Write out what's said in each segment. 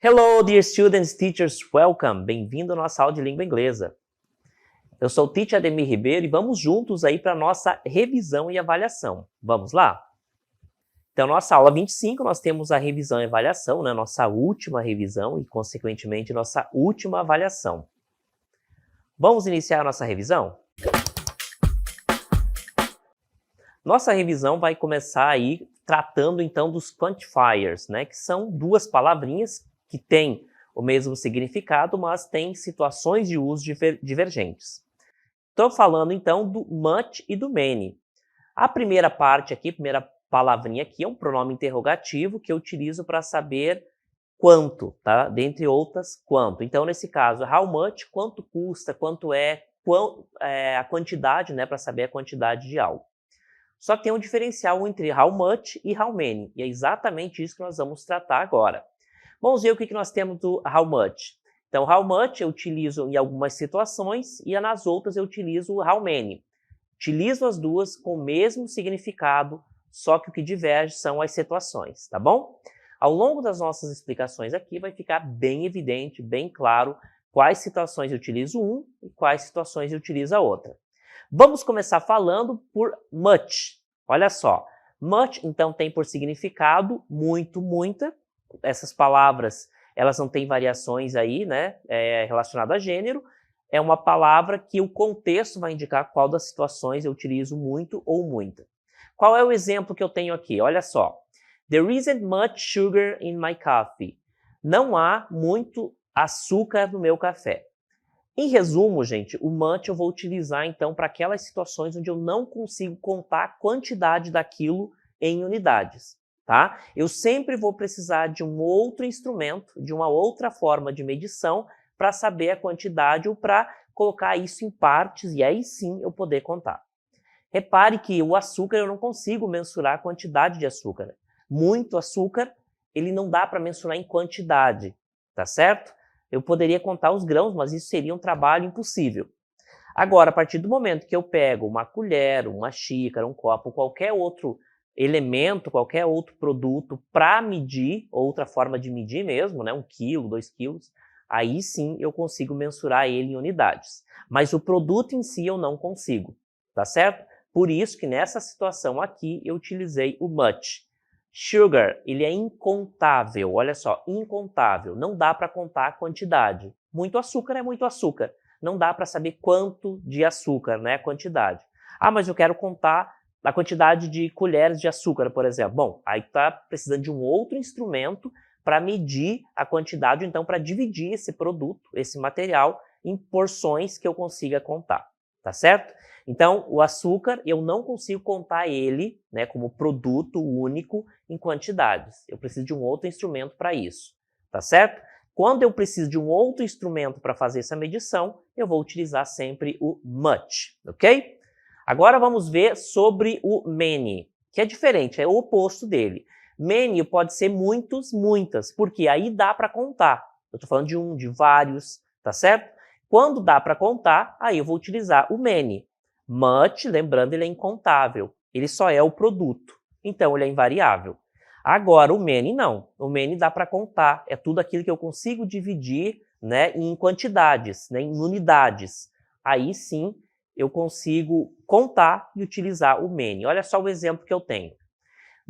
Hello, dear students, teachers, welcome! Bem-vindo à nossa aula de língua inglesa. Eu sou o Teacher Ademir Ribeiro e vamos juntos aí para a nossa revisão e avaliação. Vamos lá? Então, nossa aula 25, nós temos a revisão e avaliação, né? Nossa última revisão e, consequentemente, nossa última avaliação. Vamos iniciar a nossa revisão? Nossa revisão vai começar aí tratando, então, dos quantifiers, né? Que são duas palavrinhas que têm o mesmo significado, mas têm situações de uso divergentes. Estou falando, então, do much e do many. A primeira parte aqui, a primeira palavrinha aqui, é um pronome interrogativo que eu utilizo para saber quanto, tá? Dentre outras, quanto. Então, nesse caso, how much, quanto custa, quanto é, a quantidade, né? Para saber a quantidade de algo. Só que tem um diferencial entre how much e how many, e é exatamente isso que nós vamos tratar agora. Vamos ver o que nós temos do how much. Então, how much eu utilizo em algumas situações e nas outras eu utilizo o how many. Utilizo as duas com o mesmo significado, só que o que diverge são as situações, tá bom? Ao longo das nossas explicações aqui vai ficar bem evidente, bem claro, quais situações eu utilizo um e quais situações eu utilizo a outra. Vamos começar falando por much. Olha só, much então tem por significado muito, muita. Essas palavras, elas não têm variações aí, né, relacionadas a gênero. É uma palavra que o contexto vai indicar qual das situações eu utilizo muito ou muita. Qual é o exemplo que eu tenho aqui? Olha só. There isn't much sugar in my coffee. Não há muito açúcar no meu café. Em resumo, gente, o much eu vou utilizar então para aquelas situações onde eu não consigo contar a quantidade daquilo em unidades. Tá? Eu sempre vou precisar de um outro instrumento, de uma outra forma de medição para saber a quantidade ou para colocar isso em partes e aí sim eu poder contar. Repare que o açúcar eu não consigo mensurar a quantidade de açúcar. Muito açúcar, ele não dá para mensurar em quantidade, tá certo? Eu poderia contar os grãos, mas isso seria um trabalho impossível. Agora, a partir do momento que eu pego uma colher, uma xícara, um copo, qualquer outro elemento, qualquer outro produto para medir, outra forma de medir mesmo, né, 1 quilo, 2 quilos, aí sim eu consigo mensurar ele em unidades. Mas o produto em si eu não consigo, tá certo? Por isso que nessa situação aqui eu utilizei o much. Sugar, ele é incontável, olha só, incontável, não dá para contar a quantidade. Muito açúcar é muito açúcar, não dá para saber quanto de açúcar, né, a quantidade. Ah, mas eu quero contar a quantidade de colheres de açúcar, por exemplo. Bom, aí está precisando de um outro instrumento para medir a quantidade, então para dividir esse produto, esse material, em porções que eu consiga contar, tá certo? Então, o açúcar, eu não consigo contar ele, né, como produto único em quantidades. Eu preciso de um outro instrumento para isso, tá certo? Quando eu preciso de um outro instrumento para fazer essa medição, eu vou utilizar sempre o much, ok? Agora vamos ver sobre o many, que é diferente, é o oposto dele. Many pode ser muitos, muitas, porque aí dá para contar. Eu estou falando de um, de vários, tá certo? Quando dá para contar, aí eu vou utilizar o many. Much, lembrando, ele é incontável. Ele só é o produto, então ele é invariável. Agora, o many não. O many dá para contar. É tudo aquilo que eu consigo dividir, né, em quantidades, né, em unidades. Aí sim, eu consigo contar e utilizar o many. Olha só o exemplo que eu tenho.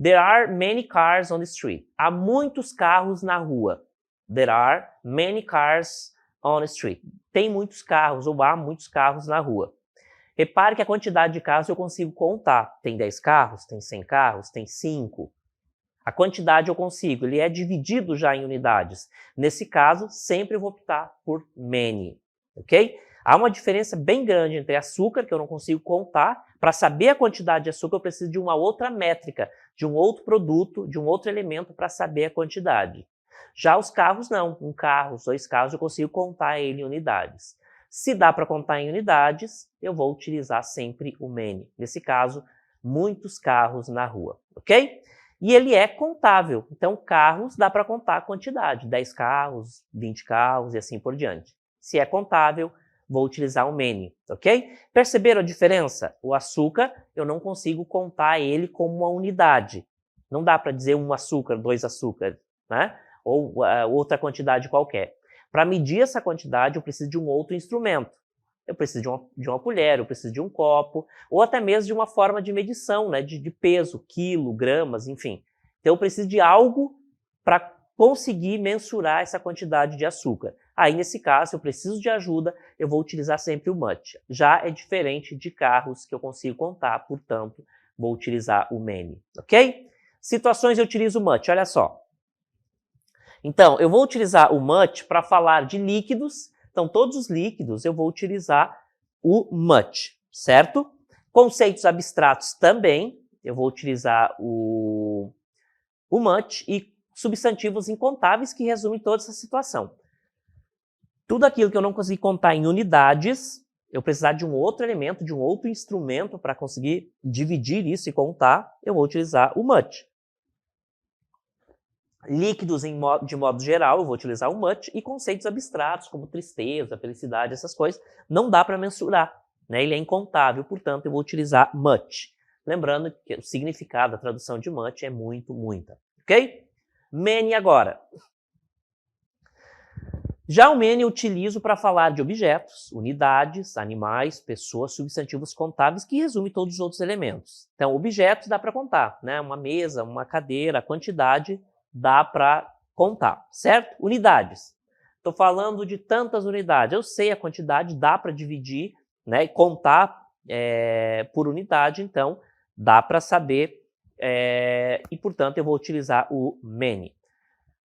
There are many cars on the street. Há muitos carros na rua. There are many cars on the street. Tem muitos carros, ou há muitos carros na rua. Repare que a quantidade de carros eu consigo contar. Tem 10 carros, tem 100 carros, tem 5. A quantidade eu consigo, ele é dividido já em unidades. Nesse caso, sempre eu vou optar por many, ok? Há uma diferença bem grande entre açúcar, que eu não consigo contar. Para saber a quantidade de açúcar, eu preciso de uma outra métrica, de um outro produto, de um outro elemento para saber a quantidade. Já os carros, não. Um carro, 2 carros, eu consigo contar ele em unidades. Se dá para contar em unidades, eu vou utilizar sempre o many. Nesse caso, muitos carros na rua, ok? E ele é contável. Então, carros dá para contar a quantidade. 10 carros, 20 carros e assim por diante. Se é contável, vou utilizar o many, ok? Perceberam a diferença? O açúcar, eu não consigo contar ele como uma unidade. Não dá para dizer 1 açúcar, 2 açúcares, né? ou outra quantidade qualquer. Para medir essa quantidade, eu preciso de um outro instrumento. Eu preciso de uma colher, eu preciso de um copo, ou até mesmo de uma forma de medição, né, de peso, quilo, gramas, enfim. Então eu preciso de algo para conseguir mensurar essa quantidade de açúcar. Aí, nesse caso, se eu preciso de ajuda, eu vou utilizar sempre o much. Já é diferente de carros que eu consigo contar, portanto, vou utilizar o many, ok? Situações eu utilizo o much, olha só. Então, eu vou utilizar o much para falar de líquidos. Então, todos os líquidos eu vou utilizar o much, certo? Conceitos abstratos também, eu vou utilizar o much, e substantivos incontáveis que resumem toda essa situação. Tudo aquilo que eu não consegui contar em unidades, eu precisar de um outro elemento, de um outro instrumento para conseguir dividir isso e contar, eu vou utilizar o much. Líquidos de modo geral, eu vou utilizar o much, e conceitos abstratos como tristeza, felicidade, essas coisas, não dá para mensurar, né? Ele é incontável, portanto, eu vou utilizar much. Lembrando que o significado, a tradução de much é muito, muita, ok? Many agora. Já o many eu utilizo para falar de objetos, unidades, animais, pessoas, substantivos contáveis, que resume todos os outros elementos. Então, objetos dá para contar, né? Uma mesa, uma cadeira, a quantidade dá para contar, certo? Unidades. Estou falando de tantas unidades. Eu sei a quantidade, dá para dividir, né? E contar por unidade, então dá para saber, e portanto eu vou utilizar o many.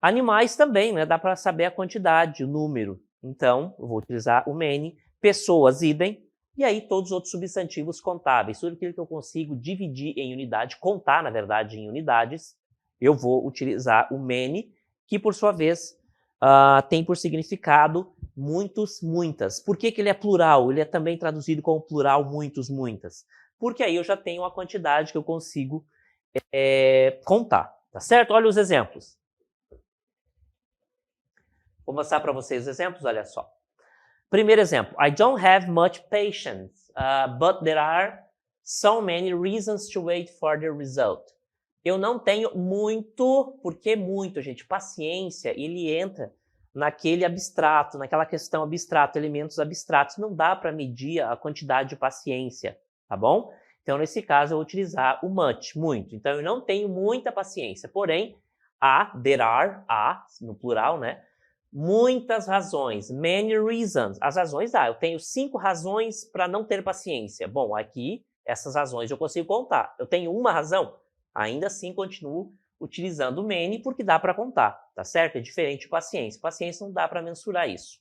Animais também, né? Dá para saber a quantidade, o número. Então, eu vou utilizar o many. Pessoas, idem. E aí, todos os outros substantivos contáveis. Tudo aquilo que eu consigo dividir em unidade, contar, na verdade, em unidades, eu vou utilizar o many, que, por sua vez, tem por significado muitos, muitas. Por que ele é plural? Ele é também traduzido como plural, muitos, muitas. Porque aí eu já tenho a quantidade que eu consigo contar. Tá certo? Olha os exemplos. Vou mostrar para vocês os exemplos, olha só. Primeiro exemplo. I don't have much patience, but there are so many reasons to wait for the result. Eu não tenho muito, por que muito, gente? Paciência, ele entra naquele abstrato, naquela questão abstrata, elementos abstratos. Não dá para medir a quantidade de paciência, tá bom? Então, nesse caso, eu vou utilizar o much, muito. Então, eu não tenho muita paciência, porém, there are, no plural, né? Muitas razões, many reasons. As razões eu tenho 5 razões para não ter paciência. Bom, aqui, essas razões eu consigo contar. Eu tenho uma razão? Ainda assim, continuo utilizando o many porque dá para contar, tá certo? É diferente de paciência. Paciência não dá para mensurar isso.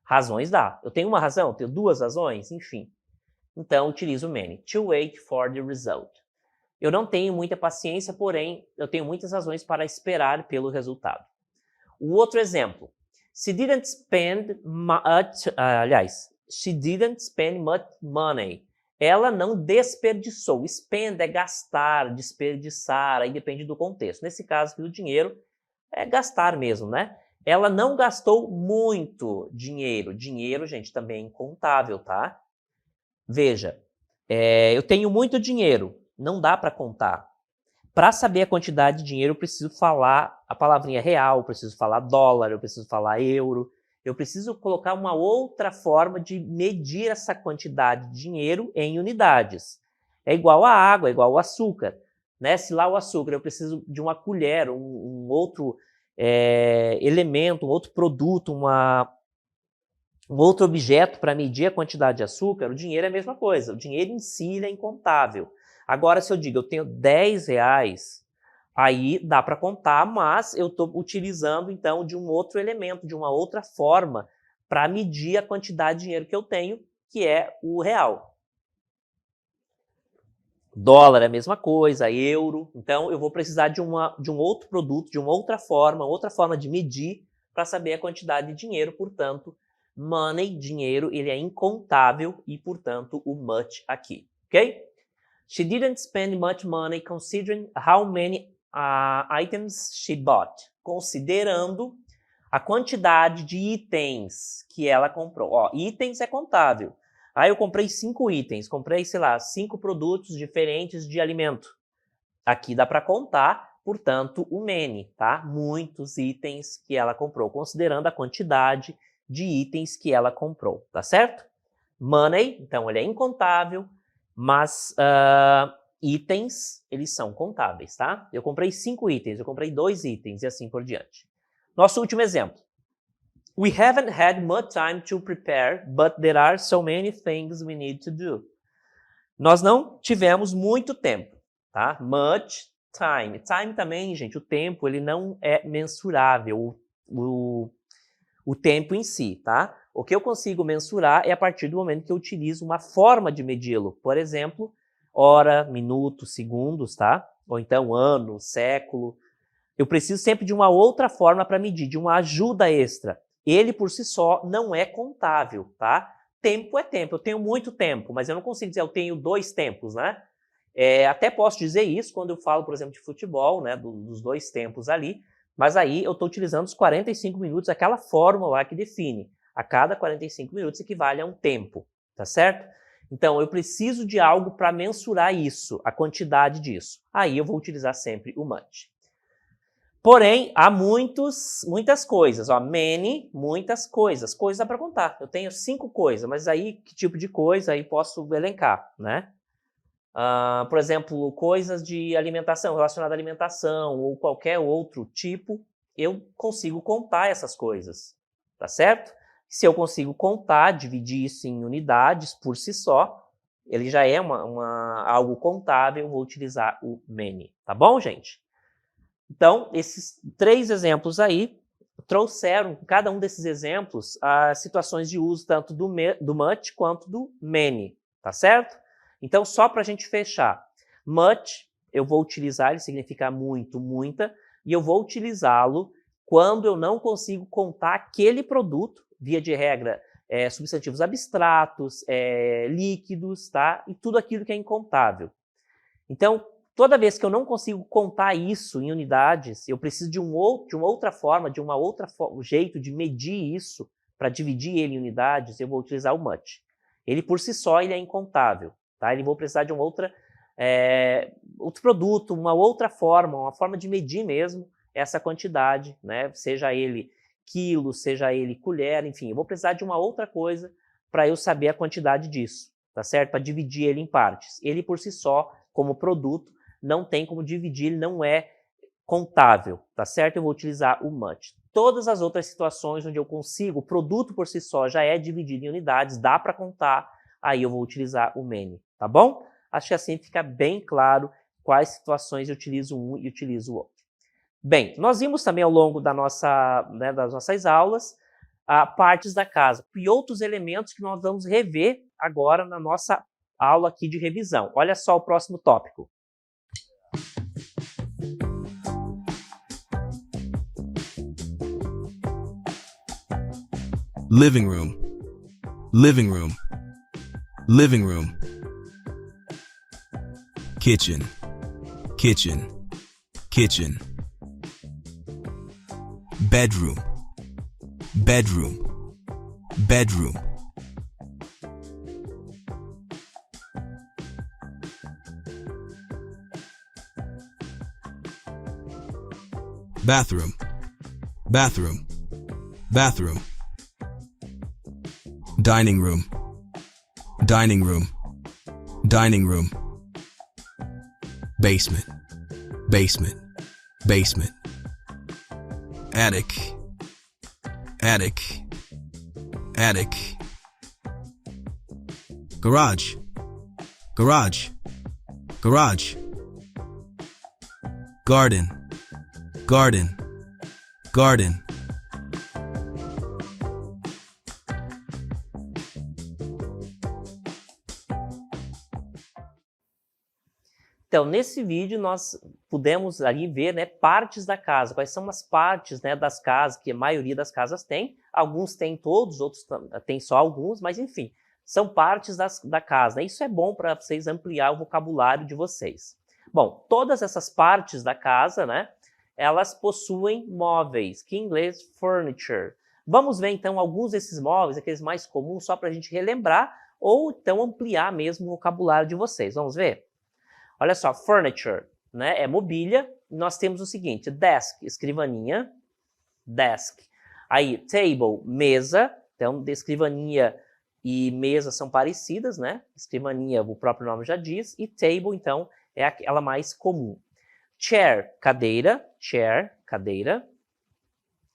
Razões dá. Eu tenho uma razão? Eu tenho 2 razões? Enfim. Então, utilizo o many. To wait for the result. Eu não tenho muita paciência, porém, eu tenho muitas razões para esperar pelo resultado. O outro exemplo. She didn't spend much, she didn't spend much money. Ela não desperdiçou. Spend é gastar, desperdiçar, aí depende do contexto. Nesse caso aqui, o dinheiro é gastar mesmo, né? Ela não gastou muito dinheiro. Dinheiro, gente, também é incontável, tá? Veja, eu tenho muito dinheiro. Não dá para contar. Para saber a quantidade de dinheiro, eu preciso falar a palavrinha real, eu preciso falar dólar, eu preciso falar euro. Eu preciso colocar uma outra forma de medir essa quantidade de dinheiro em unidades. É igual a água, é igual ao açúcar, né? Se lá o açúcar eu preciso de uma colher, um outro elemento, um outro produto, um outro objeto para medir a quantidade de açúcar, o dinheiro é a mesma coisa. O dinheiro em si é incontável. Agora, se eu digo eu tenho 10 reais, aí dá para contar, mas eu estou utilizando, então, de um outro elemento, de uma outra forma, para medir a quantidade de dinheiro que eu tenho, que é o real. Dólar é a mesma coisa, euro. Então, eu vou precisar de um outro produto, de uma outra forma de medir, para saber a quantidade de dinheiro. Portanto, money, dinheiro, ele é incontável e, portanto, o much aqui, ok? She didn't spend much money considering how many items she bought. Considerando a quantidade de itens que ela comprou. Ó, itens é contável. Aí eu comprei 5 itens, comprei, sei lá, 5 produtos diferentes de alimento. Aqui dá para contar, portanto, o many, tá? Muitos itens que ela comprou, considerando a quantidade de itens que ela comprou, tá certo? Money, então, ele é incontável, mas itens, eles são contáveis, tá? Eu comprei 5 itens, eu comprei 2 itens e assim por diante. Nosso último exemplo. We haven't had much time to prepare, but there are so many things we need to do. Nós não tivemos muito tempo, tá? Much time. Time também, gente, o tempo, ele não é mensurável, o tempo em si, tá? O que eu consigo mensurar é a partir do momento que eu utilizo uma forma de medi-lo. Por exemplo, hora, minuto, segundos, tá? Ou então ano, século. Eu preciso sempre de uma outra forma para medir, de uma ajuda extra. Ele, por si só, não é contável, tá? Tempo é tempo. Eu tenho muito tempo, mas eu não consigo dizer eu tenho 2 tempos, né? Até posso dizer isso quando eu falo, por exemplo, de futebol, né? Dos 2 tempos ali. Mas aí eu estou utilizando os 45 minutos, aquela fórmula lá que define. A cada 45 minutos equivale a um tempo, tá certo? Então, eu preciso de algo para mensurar isso, a quantidade disso. Aí eu vou utilizar sempre o much. Porém, há muitas coisas. Ó, many, muitas coisas. Coisas para contar. Eu tenho 5 coisas, mas aí que tipo de coisa aí posso elencar, né? Por exemplo, coisas de alimentação, relacionadas à alimentação ou qualquer outro tipo, eu consigo contar essas coisas, tá certo? Se eu consigo contar, dividir isso em unidades por si só, ele já é algo contável, eu vou utilizar o many, tá bom, gente? Então, esses 3 exemplos aí trouxeram, cada um desses exemplos, as situações de uso tanto do much quanto do many, tá certo? Então, só para a gente fechar, much, eu vou utilizar, ele significa muito, muita, e eu vou utilizá-lo quando eu não consigo contar aquele produto, via de regra, substantivos abstratos, líquidos, tá? E tudo aquilo que é incontável. Então, toda vez que eu não consigo contar isso em unidades, eu preciso de uma outra forma, de um jeito de medir isso, para dividir ele em unidades, eu vou utilizar o much. Ele, por si só, ele é incontável. Tá? Ele vou precisar de outro produto, uma outra forma, uma forma de medir mesmo essa quantidade, né? Seja ele quilo, seja ele colher, enfim, eu vou precisar de uma outra coisa para eu saber a quantidade disso, tá certo? Para dividir ele em partes. Ele por si só, como produto, não tem como dividir, ele não é contável, tá certo? Eu vou utilizar o much. Todas as outras situações onde eu consigo, o produto por si só já é dividido em unidades, dá para contar, aí eu vou utilizar o many, tá bom? Acho que assim fica bem claro quais situações eu utilizo um e utilizo o outro. Bem, nós vimos também ao longo das nossas aulas partes da casa e outros elementos que nós vamos rever agora na nossa aula aqui de revisão. Olha só o próximo tópico. Living room, living room, living room. Kitchen, kitchen, kitchen. Bedroom, bedroom, bedroom. Bathroom, bathroom, bathroom. Dining room, dining room, dining room. Basement, basement, basement. Attic, attic, attic. Garage, garage, garage. Garden, garden, garden. Então, nesse vídeo, nós pudemos ali ver, né, partes da casa. Quais são as partes, né, das casas, que a maioria das casas tem. Alguns têm todos, outros têm só alguns, mas enfim, são partes da casa. Isso é bom para vocês ampliar o vocabulário de vocês. Bom, todas essas partes da casa, né, elas possuem móveis, que em inglês, furniture. Vamos ver, então, alguns desses móveis, aqueles mais comuns, só para a gente relembrar, ou então ampliar mesmo o vocabulário de vocês. Vamos ver? Olha só, furniture. né, é mobília. Nós temos o seguinte, desk, escrivaninha, desk. Aí, table, mesa. Então, escrivaninha e mesa são parecidas, né? Escrivaninha, o próprio nome já diz. E table, então, é aquela mais comum. Chair, cadeira. Chair, cadeira.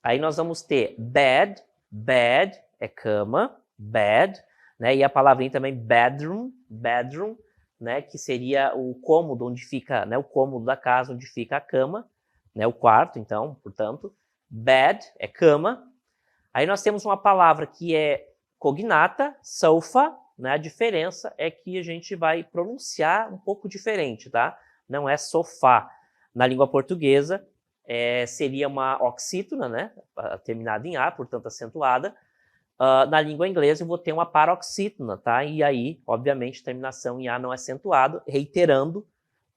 Aí nós vamos ter bed. Bed é cama. Bed. Né? E a palavrinha também bedroom. Bedroom, né? Que seria o cômodo onde fica, né? O cômodo da casa onde fica a cama. Né? O quarto, então, portanto. Bed é cama. Aí nós temos uma palavra que é cognata, sofa, né? A diferença é que a gente vai pronunciar um pouco diferente, tá? Não é sofá. Na língua portuguesa, seria uma oxítona, né? Terminada em A, portanto acentuada. Na língua inglesa eu vou ter uma paroxítona, tá? E aí, obviamente, terminação em A não é acentuado, reiterando,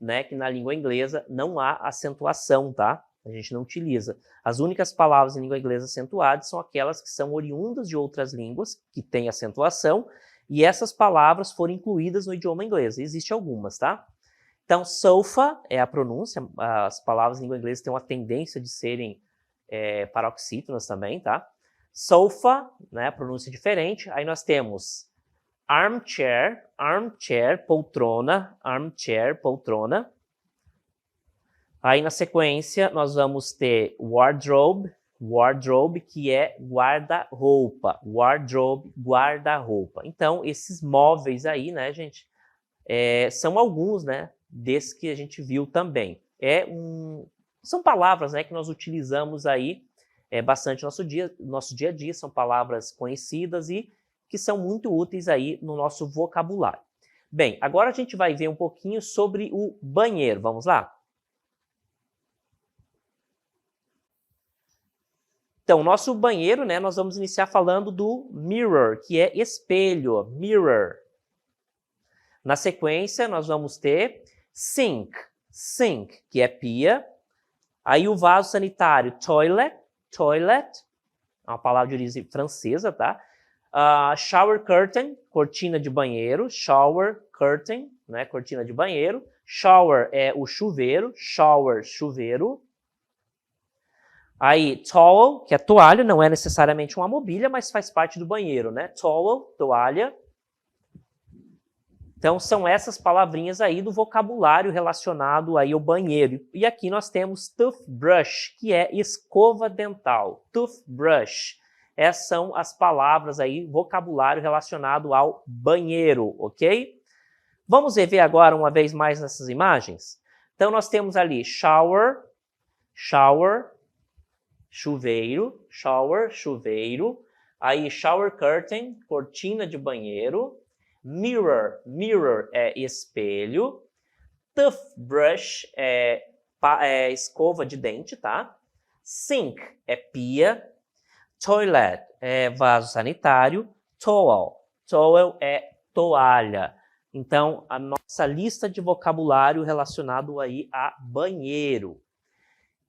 né, que na língua inglesa não há acentuação, tá? A gente não utiliza. As únicas palavras em língua inglesa acentuadas são aquelas que são oriundas de outras línguas, que têm acentuação, e essas palavras foram incluídas no idioma inglês. Existem algumas, tá? Então, sofa é a pronúncia. As palavras em língua inglesa têm uma tendência de serem paroxítonas também, tá? Sofa, né, pronúncia diferente. Aí nós temos armchair, armchair, poltrona, armchair, poltrona. Aí, na sequência, nós vamos ter wardrobe, wardrobe, que é guarda-roupa. Wardrobe, guarda-roupa. Então, esses móveis aí, né, gente, são alguns, né, desses que a gente viu também. São palavras, né, que nós utilizamos aí bastante no nosso dia a dia, são palavras conhecidas e que são muito úteis aí no nosso vocabulário. Bem, agora a gente vai ver um pouquinho sobre o banheiro. Vamos lá? Então, nosso banheiro, né, nós vamos iniciar falando do mirror, que é espelho, mirror. Na sequência, nós vamos ter sink, sink, que é pia. Aí o vaso sanitário, toilet, toilet, é uma palavra de origem francesa, tá? Shower curtain, cortina de banheiro, shower curtain, né, cortina de banheiro. Shower é o chuveiro, shower, chuveiro. Aí, towel, que é toalha, não é necessariamente uma mobília, mas faz parte do banheiro, né? Towel, toalha. Então, são essas palavrinhas aí do vocabulário relacionado aí ao banheiro. E aqui nós temos toothbrush, que é escova dental. Toothbrush. Essas são as palavras aí, vocabulário relacionado ao banheiro, ok? Vamos rever agora uma vez mais nessas imagens? Então, nós temos ali shower, shower, chuveiro, shower, chuveiro. Aí, shower curtain, cortina de banheiro. Mirror, mirror é espelho. Toothbrush é escova de dente, tá? Sink é pia. Toilet é vaso sanitário. Towel, towel é toalha. Então, a nossa lista de vocabulário relacionado aí a banheiro.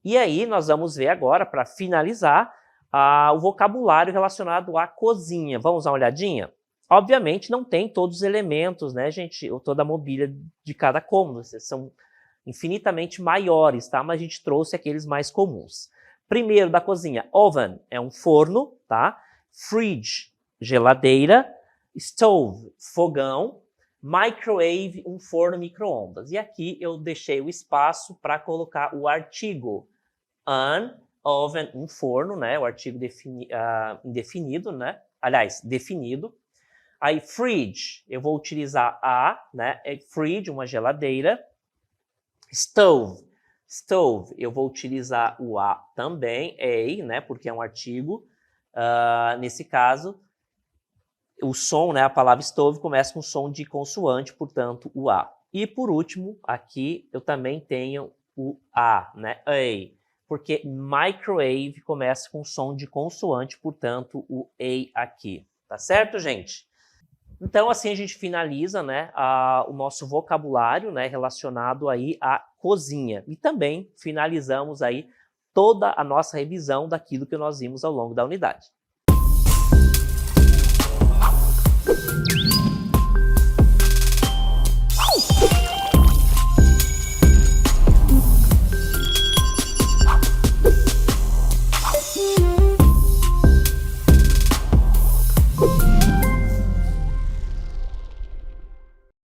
E aí, nós vamos ver agora, para finalizar, o vocabulário relacionado à cozinha. Vamos dar uma olhadinha? Obviamente, não tem todos os elementos, né, gente? Ou toda a mobília de cada cômodo. São infinitamente maiores, tá? Mas a gente trouxe aqueles mais comuns. Primeiro, da cozinha, oven é um forno, tá? Fridge, geladeira. Stove, fogão. Microwave, um forno micro-ondas. E aqui eu deixei o espaço para colocar o artigo. An oven, um forno, né? O artigo indefinido, né? Aliás, definido. Aí, fridge, eu vou utilizar né? Fridge, uma geladeira. Stove, stove, eu vou utilizar o a também, né? Porque é um artigo. Nesse caso, o som, né? A palavra stove começa com som de consoante, portanto, o a. E por último, aqui eu também tenho o a, né? A, porque microwave começa com som de consoante, portanto, o a aqui. Tá certo, gente? Então, assim a gente finaliza, né, o nosso vocabulário, né, relacionado aí à cozinha. E também finalizamos aí toda a nossa revisão daquilo que nós vimos ao longo da unidade.